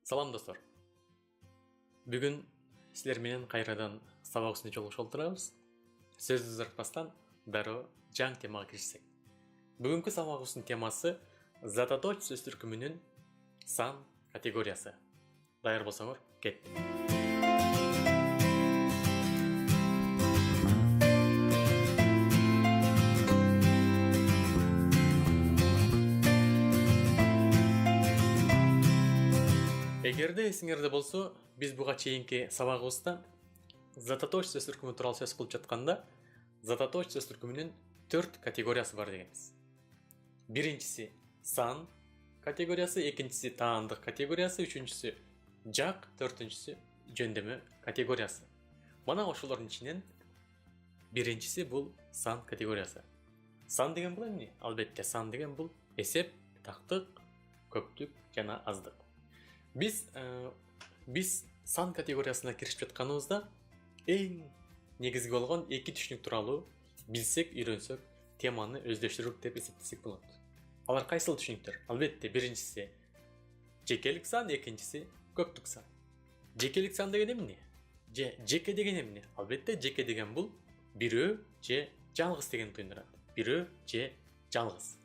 Салам достор. Бүгін сілер менен кайрадан сабак үстүндө жолугушуп отурабыз. Сөздү узартпастан дароо жаңы темага киришсек. Бүгүнкү сабагыбыздын темасы зататоч сөз түркүмүнүн сан категориясы. Даяр болсоңор, кеттик. Эгерде эсиңерде болсо, биз буга чейинки сабагыбызда зататоч сөз түркүмү тууралуу сөз кылып жатканда, зататоч сөз түркүмүнүн 4 категориясы бар дегенбиз. Биринчиси сан категориясы, экинчиси таандык категориясы, үчүнчүсү жак, төртүнчүсү жөндөмө категориясы. Мана ошолордун ичинен биринчиси бул сан категориясы. Сан деген бул эмне? Албетте, сан деген бул эсеп, тактык, көптүк жана аздык. Биз сан категориясына киришип жатканыбызда эң негизги болгон эки түшүнүк тууралуу билсек, үйрөнсөк, теманы өздөштүрүп деп эсептесек болот. Алар кайсыл түшүнүктөр? Албетте, биринчиси жекелик сан, экинчиси көптүк сан. Жекелик сан деген эмне? Жеке деген эмне? Албетте, жеке деген бул бирөө же жалгыз деген туюндурат. Бирөө же жалгыз.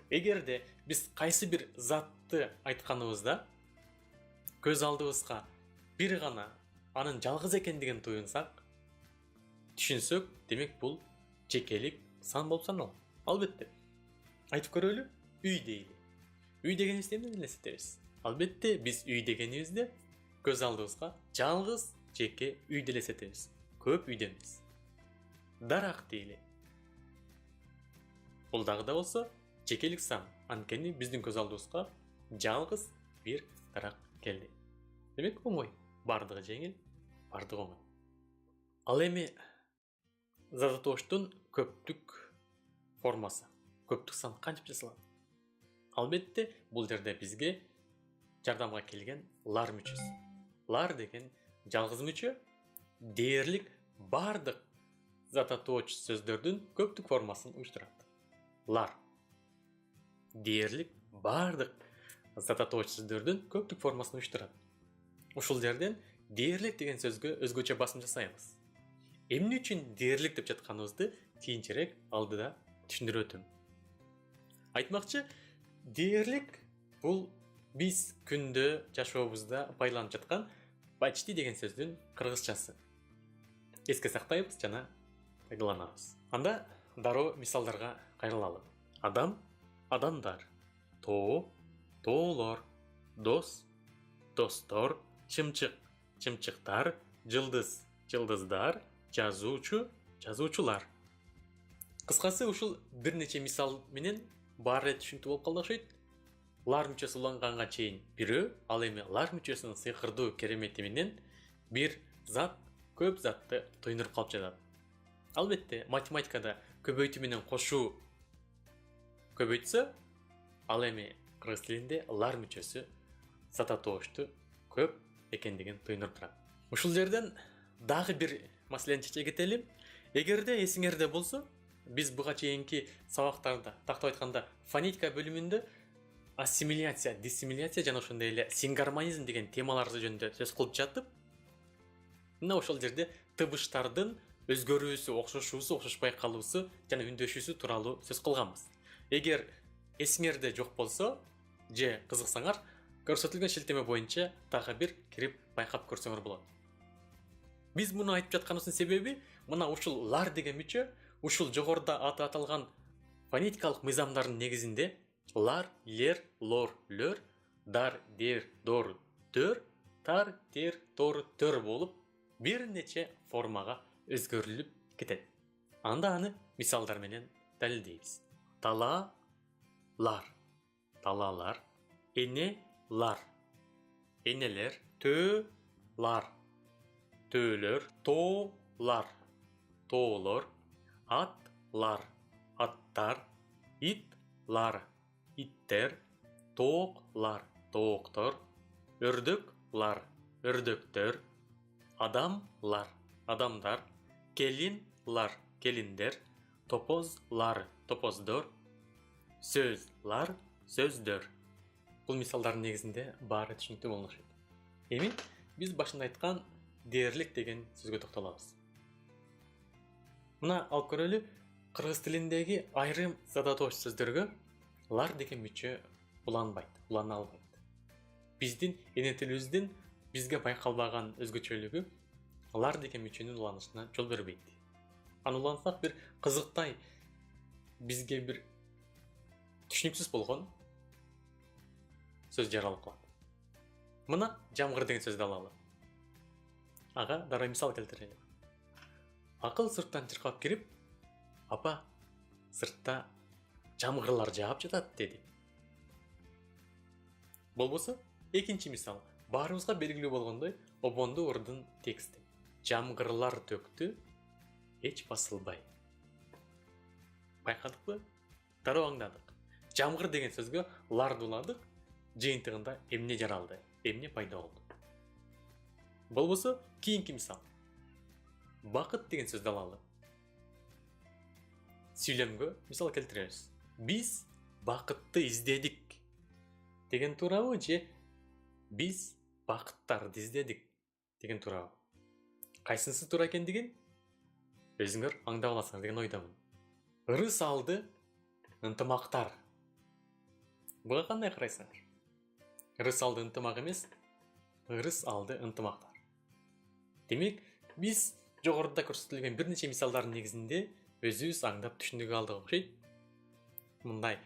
Эгерде биз кайсы бир затты айтканыбызда көз алдыбызга бир гана анын жалгыз экендигин туюнсак, түшүнсөк, демек бул жекелик сан болуп саналат. Албетте. Айтып көрөлү, үй дейли. Үй дегенибизди эмнеден элестетебиз? Албетте, биз үй дегенибизде көз алдыбызга жалгыз жеке үйдү элестетебиз. Көп үйдөн эмес. Дарак дейли. Бул дагы да болсо жекелик сан. Анткени биздин көз алдыбызга жалгыз бир дарак келди. Демек, оңой. Бардыгы жеңил, бардыгы оңой. Ал эми зататоштун көптүк формасы. Көптүк сан кантип жасалат? Албетте, бул жерде бизге жардамга келген лар мүчөсү. Лар деген жалгыз мүчө дээрлик бардык зататоч сөздөрдүн көптүк формасын уюштурат. Лар дээрлик бардык зататоч сөздөрдүн көптүк формасын уюштурат. Ушул жерден дээрлик деген сөзгө өзгөчө басым жасайбыз. Эмне үчүн дээрлик деп жатканыбызды кийинчерээк алдыда түшүндүрүп өтөм. Айтмакчы, дээрлик бул биз күндө жашообузда байланып жаткан почти деген сөздүн кыргызчасы. Эске сактайбыз жана пайдаланабыз. Анда дароо мисалдарга кайрылалы. Адам, адамдар, тоо, тоолор, дос, достор, чымчык, чымчыктар, жылдыз, жылдыздар, жазуучу, жазуучулар. Кыскасы, ушул бир нече мисал менен баары түшүнүктүү болуп калды окшойт. Лар мүчөсү уланганга чейин бирөө, ал эми лар мүчөсүнүн сыйкырдуу керемети менен бир зат көп затты туюндуруп калып жатат. Албетте, математикада көбөйтүү менен кошуу көбөйтсө, ал эми кыргыз тилинде лар мүчөсү зататошту көп экендигин туюндуруп турат. Ушул жерден дагы бир маселени чече кетели. Эгерде эсиңерде болсо, биз буга чейинки сабактарда, тактап айтканда, фонетика бөлүмүндө ассимиляция, диссимиляция жана ошондой эле сингармонизм деген темалар жөнүндө сөз кылып жатып, мына ошол жерде табыштардын өзгөрүүсү, окшошуусу, окшошпай калуусу жана үндөшүүсү тууралуу сөз кылганбыз. Эгер эсиңерде жок болсо же кызыксаңар, көрсөтүлгөн шилтеме боюнча дагы бир кирип байкап көрсөңөр болот. Биз муну айтып жатканыбыздын себеби, мына ушул лар деген мүчө, ушул жогоруда аты аталган фонетикалык мыйзамдардын негизинде лар, лер, лор, лөр, дар, дер, дор, дөр, тар, тер, тор, төр болуп бир нече формага өзгөрүлүп кетет. Анда аны мисалдар менен далилдейбиз. Тала, лар, талалар, эне, лар, энелер, төө, лар, төөлөр, тоо, лар, тоолор, ат, лар, аттар, ит, лар, иттер, тоок, лар, тооктор, өрдөк, лар, өрдөктөр, адам, лар, адамдар, келин, лар, келиндер, топоз, лар, топоздор, сөз, лар, сөздөр. Бул мисалдардын негизинде баары түшүнүктүү болмок окшойт. Эми биз башында айткан дээрлик деген сөзгө токтолобуз. Мына алып көрөлү, кыргыз тилиндеги айрым задатош сөздөргө лар деген мүчө уланбайт, улана албайт. Биздин эне тилибиздин бизге байкалбаган өзгөчөлүгү лар деген мүчөнүн уланышына жол бербейт. Аны улансак бир кызыктай, бизге бир түшүнүксүз болгон сөз жаралып калат. Мына жамгыр деген сөздү алалы. Ага дароо мисал келтирели. Акыл сырттан чыркап кирип, апа, сыртта жамгырлар жаап жатат деди. Болбосо экинчи мисал, баарыбызга белгилүү болгондой, обондуу урдун тексти. Жамгырлар төктү, эч басылбай. Байкадыкпы? Дароо аңдадык. Жамгыр деген сөзгө ларды уладык, жыйынтыгында эмне жаралды, эмне пайда болду. Болбосо кийинки мисал. Бакыт деген сөздү алалы. Сүйлөмгө мисал келтиребиз. Биз бакытты издедик деген туурабы же биз бакыттарды издедик деген туурабы? Кайсынысы туура экендигин өзүңөр аңдап аласыңар деген ойдомун. Ырыс алды ынтымактар. Буга кандай карайсыңар? Ырыс алды ынтымак эмес, ырыс алды ынтымактар. Демек, биз жогоруда көрсөтүлгөн бир нече мисалдардын негизинде өзүбүз аңдап түшүнүк алдык окшойт. Мындай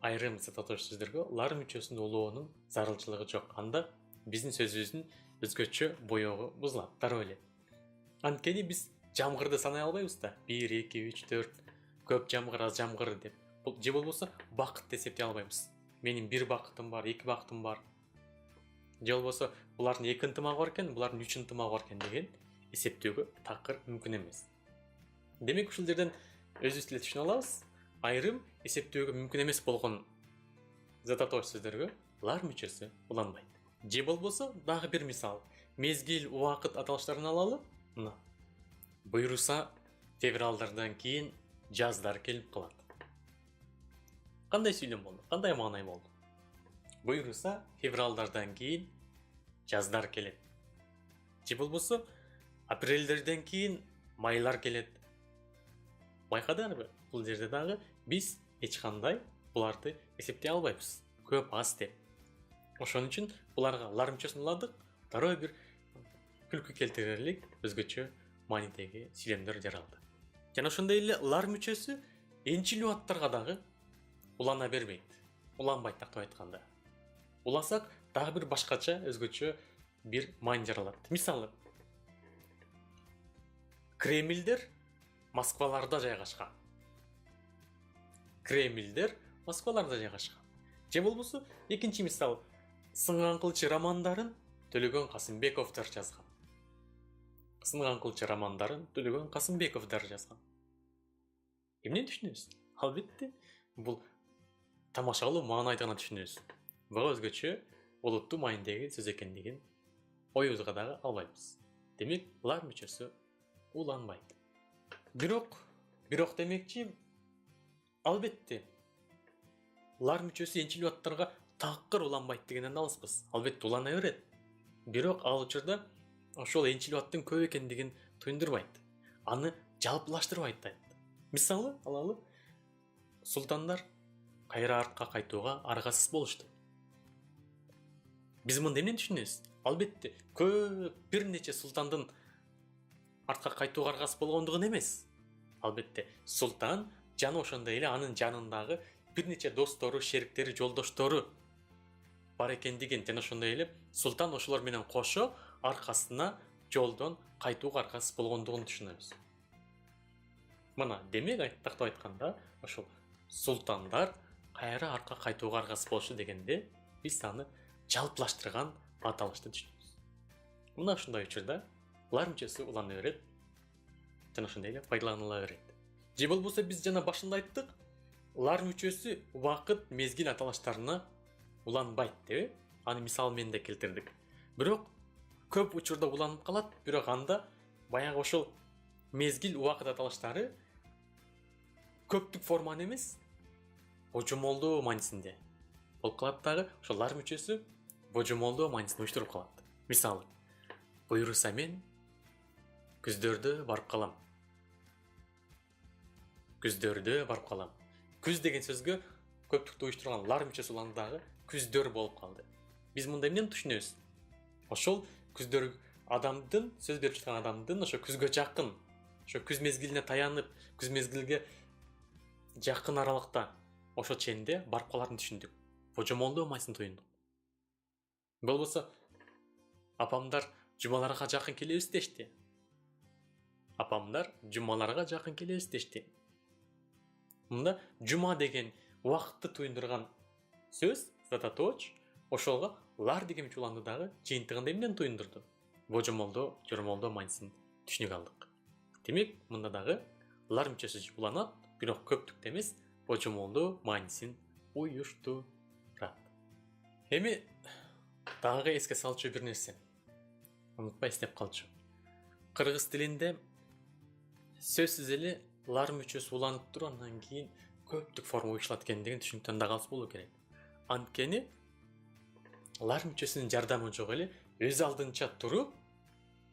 айрым задатош сөздөргө лар мүчөсүн улоонун зарылчылыгы жок. Анда биздин сөзүбүздүн өзгөчө боёгу бузулат. Дароо эле. Анткени биз жамгырды санай албайбыз да. 1, 2, 3, 4 көп жамгыр, аз жамгыр деп. Же болбосо бакыт эсептей албайбыз. Менин 1 бакытым бар, 2 бакытым бар. Же болбосо булардын 2 ынтымагы бар экен, булардын 3 ынтымагы бар экен деген эсептөөгө такыр мүмкүн эмес. Демек, ушул жерден өзүбүз эле түшүнө алабыз. Айрым эсептөөгө мүмкүн эмес болгон задатош сөздөргө лар мүчөсү уланбайт. Же болбосо дагы бир мисал. Мезгил, убакыт аталыштарын алалы. Мына. Буйруса февралдардан кийин жаздар келип калат. Кандай сүйлөм болду? Кандай маанай болду? Буйруса февралдардан кийин жаздар келет. Же болбосо апрелдерден кийин майлар келет. Байкадыңарбы? Бул жерде дагы биз эч кандай буларды эсептей албайбыз. Көп, аз деп. Ошон үчүн буларга лар мүчөсүн уладык, дароо бир күлкү келтирерлик өзгөчө маанидеги сүйлөмдөр жаралды. Жана ошондой эле лар мүчөсү энчилүү аттарга дагы улана бербейт. Уланбайт тактап айтканда. Уласак дагы бир башкача өзгөчө бир маани жаралат. Мисалы, Кремлдер Москваларда жайгашкан. Кремлдер Москваларда жайгашкан. Же болбосо экинчи мисал, Сынган кылчы романдарын Төлөгөн Касымбековдор жазган. Сынган кылчы романдарын Төлөгөн Касымбековдор жазган. Эмне түшүнөбүз? Албетте, бул тамашалуу маанайды гана түшүнөбүз. Буга өзгөчө олуттуу маанидеги сөз экендигин оюбузга дагы албайбыз. Демек, лар мүчөсү уланбайт. Бирок демекчи, албетте, лар мүчөсү энчилүү аттарга такыр уланбайт дегенден алыспыз. Албетте улана берет. Бирок ал учурда ошол энчилүү аттын көп экендигин туюндурбайт. Аны жалпылаштырбайт да. Мисалы алалы, султандар кайра артка кайтууга аргасыз болушту. Биз мында эмнени түшүнөбүз? Албетте, көп бир нече султандын артка кайтууга аргасыз болгондугун эмес. Албетте, султан жана ошондой эле анын жанындагы бир нече достору, шериктери, жолдоштору бар экендигин, жана ошондой эле султан ошолор менен кошо аркасына жолдон кайтууга аргасыз болгондугун түшүнөбүз. Мына, демек тактап айтканда, ошол султандар кайра арка кайтууга аргасыз болушу дегенде биз аны жалпылаштырган аталышты түшүнөбүз. Мына ушундай учурда лар мүчөсү улана берет, жана ошондой эле пайдаланыла берет. Же болбосо биз жана башында айттык, лар мүчөсү убакыт, мезгил аталыштарына уланбайт деп, аны мисал менен да келтирдик. Бирок көп учурда уланып калат, бирок анда баягы ошол мезгил, убакыт аталыштары көптүк форманы эмес, божомолдуу маанисинде. болуп калат дагы, ошол лар мүчөсү божомолдоо маанисын уюштуруп калат. Мисалы, буйруса мен күздөрдө барып калам. Күздөрдө барып калам. Күз деген сөзгө көптүктү уюштурган лар мүчөсү уланды дагы күздөр болуп калды. Биз мында эмнени түшүнөбүз? Ошол күздөр адамдын, сөз берип жаткан адамдын ошо күзгө жакын, ошо күз мезгилине таянып, күз мезгилге жакын аралыкта ошо ченде барып каларын түшүндүк. Божомолдоо маанисын туюндук. Болбосо апамдар жумаларга жакын келебиз дешти. Апамдар жумаларга жакын келебиз дешти. Мында жума деген убакытты туюндурган сөз, зататоч, ошолго лар деген уланды дагы жыйынтыгында эмнени туюндурду? Божомолдоо, жормолдоо маанисын түшүнүк алдык. Демек, мында дагы лар мүчөсү уланат, бирок көптүктө эмес, божомолдоо маанисин уюштурат. Эми дагы эске салчу бир нерсе. Унутпай эстеп калчу. Кыргыз тилинде сөзсүз эле лар мүчөсү уланып туруп, андан кийин көптүк форма уюштурулат экендигин түшүнүктөн да калса болуу керек. Анткени лар мүчөсүнүн жардамы жок эле өз алдынча туруп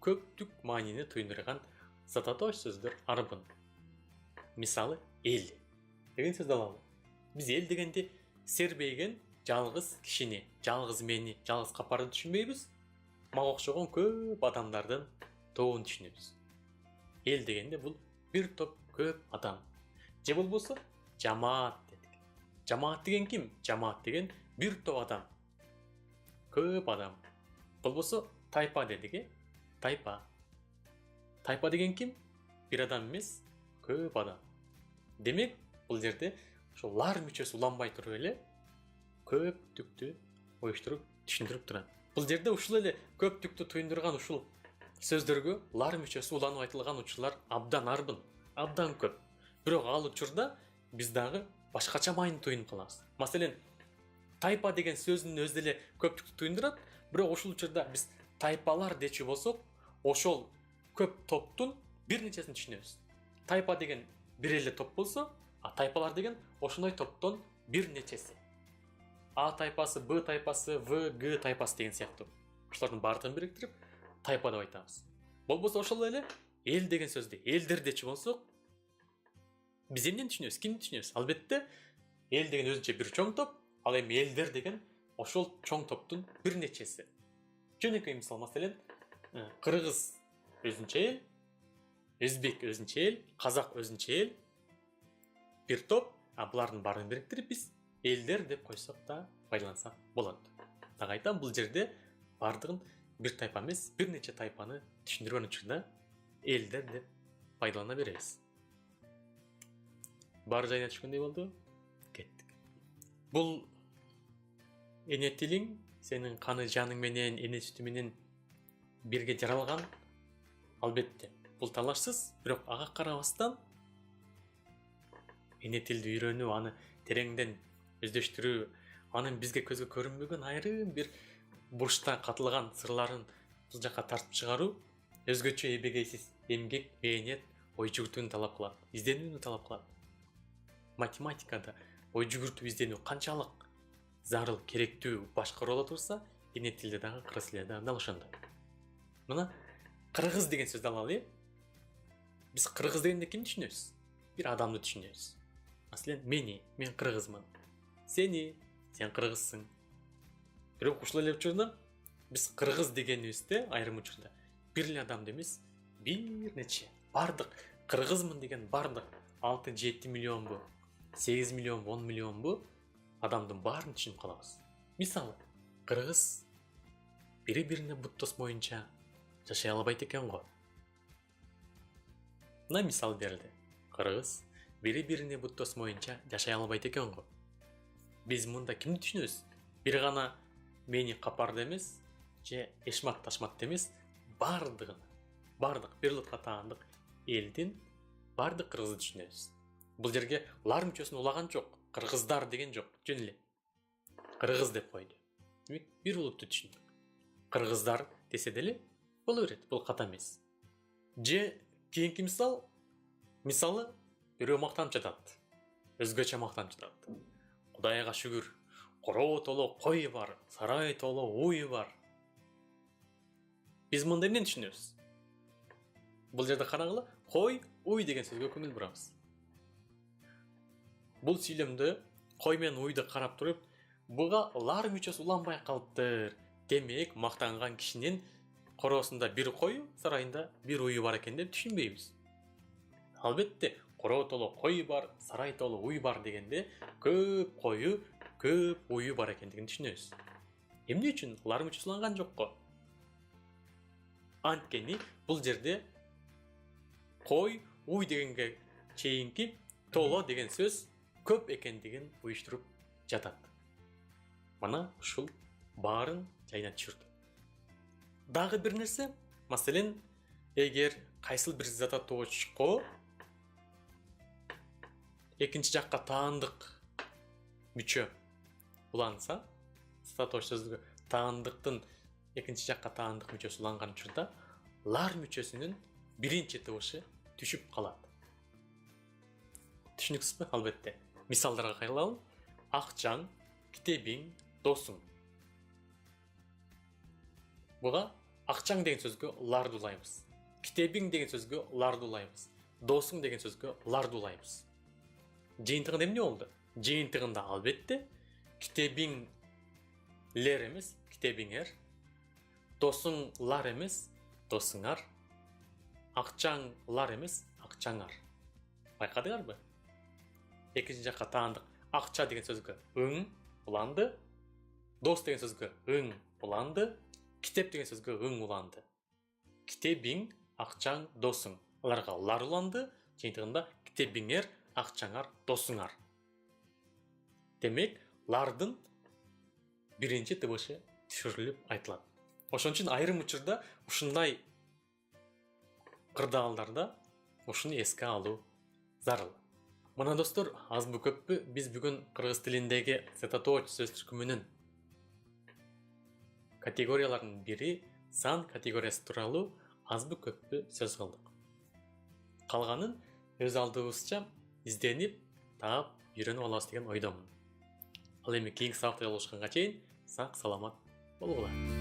көптүк маанини туюндурган зататоч сөздөр арбын. Мисалы, эл деген сөздү алалы. Биз эл дегенде сербейген жалгыз кишини, жалгыз мени, жалгыз капарды түшүнбөйбүз. Мага окшогон көп адамдардын тобун түшүнөбүз. Эл дегенде бул бир топ көп адам. Же болбосо жамаат дедик. Жамаат деген ким? Жамаат деген бир топ адам. Көп адам. Болбосо тайпа дедик, Тайпа. Тайпа деген ким? Бир адам эмес, көп адам. Демек, бул жерде ошол лар мүчөсү уланбай туруп эле көптүктү уюштуруп түшүндүрүп турат. Бул жерде ушул эле көптүктү туюндурган ушул сөздөргө лар мүчөсү уланып айтылган учурлар абдан арбын, абдан көп. Бирок ал учурда биз дагы башкача маани туюнуп калабыз. Маселен, тайпа деген сөздүн өзү эле көптүктү туюндурат, бирок ушул учурда биз тайпалар дечү болсок, ошол көп топтун бир нечесин түшүнөбүз. Тайпа деген бир эле топ болсо, а тайпалар деген ошондой топтон бир нечеси. А тайпасы, Б тайпасы, В, Г тайпасы деген сыяктуу. Ошолордун баардыгын бириктирип тайпа деп айтабыз. Болбосо ошол эле эл деген сөздү элдер дечү болсок, биз эмнени түшүнөбүз? Кимди түшүнөбүз? Албетте, эл деген өзүнчө бир чоң топ, ал эми элдер деген ошол чоң топтун бир нечеси. Жөнөкөй мисал, маселен, кыргыз өзүнчө эл, өзбек өзүнчө эл, казак өзүнчө эл, бир топ, а булардын баарын бириктирип биз элдер деп койсок да байлансак болот. Дагы айтам, бул жерде баардыгын бир тайпа эмес, бир нече тайпаны түшүндүргөн учурда элдер деп пайдалана беребиз. Бар жайына түшкөндөй болду. Кеттик. Бул эне тилиң сенин каны жаның менен, эне сүтү менен бирге жаралган. Албетте, бул талашсыз, бирок ага карабастан эне тилди үйрөнүү, аны тереңден өздөштүрүү, анын бизге көзгө көрүнбөгөн айрым бир бурчта катылган сырларын бул жака тартып чыгаруу өзгөчө эбегейсиз эмгек, мээнет, ой жүгүртүүнү талап кылат, изденүүнү талап кылат. Математикада ой жүгүртүү изденүү канчалык зарыл, керектүү, башкы боло турса, эне тилде дагы, кыргыз тилде дагы ошондой. Мына кыргыз деген сөздү алалы. Биз кыргыз дегенде кимди түшүнөбүз? Бир адамды түшүнөбүз. Маселен, мен кыргызмын. Сен кыргызсың. Бирок ушул эле учурда биз кыргыз дегенибизде айрым учурда бир эле адамды эмес, бир нече бардык кыргызмын деген бардык 6-7 миллионбу, 8 миллионбу, 10 миллионбу адамдын баарын түшүнүп калабыз. Мисалы, кыргыз бири-бирине буттос боюнча жашай албайт экен го. Мына мисал берилди. Кыргыз бири-бирине буттос боюнча жашай албайт экен го. Биз мында кимди түшүнөбүз? Бир гана мени капарды эмес, же эшмат ташматты эмес, бардыгын, бардык бир катаандык элдин бардык кыргызды түшүнөбүз. Бул жерге лар мүчөсүн улаган жок, кыргыздар деген жок, жөн эле кыргыз деп койду. Демек, бир улутту түшүндүк. Кыргыздар десе деле боло берет, бул ката эмес. Же кийинки мисалы бирөө мактанып жатат. Өзгөчө мактанып жатат. Кудайга шүгүр, Короо толо кой бар, сарай толо уй бар. Биз мындай эмнени түшүнөбүз? Бул жерде караңылы, кой, уй деген сөзгө көңүл бурабыз. Бул сүйлөмдө кой менен уйду карап туруп, буга лар мүчөсү уланбай калыптыр. Демек, мактанган кишинин короосунда бир кою, сарайында бир уйу бар экен деп түшүнбөйбүз. Албетте, короо толо кой бар, сарай толо уй бар дегенде көп кою, көп уйу бар экендигин түшүнөбүз. Эмне үчүн лар мүчөсү уланган жокко? Анткени бул жерде кой, уй дегенге чейинки толо деген сөз көп экендигин уюштуруп жатат. Мана ушул баарын жайына түшүрдү. Дагы бир нерсе, маселен, эгер кайсыл бир зататоочко экинчи жакка таандык мүчө уланса, зататооч сөзгө таандыктын экинчи жакка таандык мүчөсү уланган учурда лар мүчөсүнүн биринчи тыбышы түшүп калат. Түшүнүксүзбү? Албетте. Мисалдарга кайрылалы. Акчаң, китебиң, досуң. Буга акчаң деген сөзгө ларды улайбыз. Китебиң деген сөзгө ларды улайбыз. Досуң деген сөзгө ларды улайбыз. Жыйынтыгында эмне болду? Жыйынтыгында албетте китебиңлер эмес, китебиңер. Досуңлар эмес, досуңар. Акчаңлар эмес, акчаңар. Байкадыңарбы? Экинчи жакка таандык акча деген сөзгө ың уланды. Дос деген сөзгө ың уланды. Китеп деген сөзгө ың уланды. Китебиң, акчаң, досуң. Аларга лар уланды. Жыйынтыгында китебиңер, акчаңар, досуңар. Демек, лардын биринчи тыбышы түшүрүлүп айтылат. Ошон үчүн айрым учурда ушундай кырдаалдарда ушуну эске алуу зарыл. Мына достор, азбы көппү биз бүгүн кыргыз тилиндеги зататооч сөз түркүмүнүн категорияларынын бири сан категориясы тууралуу азбы көппү сөз кылдык. Калганын өз алдыбызча изденип, таап, үйрөнүп алабыз деген ойдомун. Ал эми кийинки сабакта жолугушканга чейин сак саламат болгула.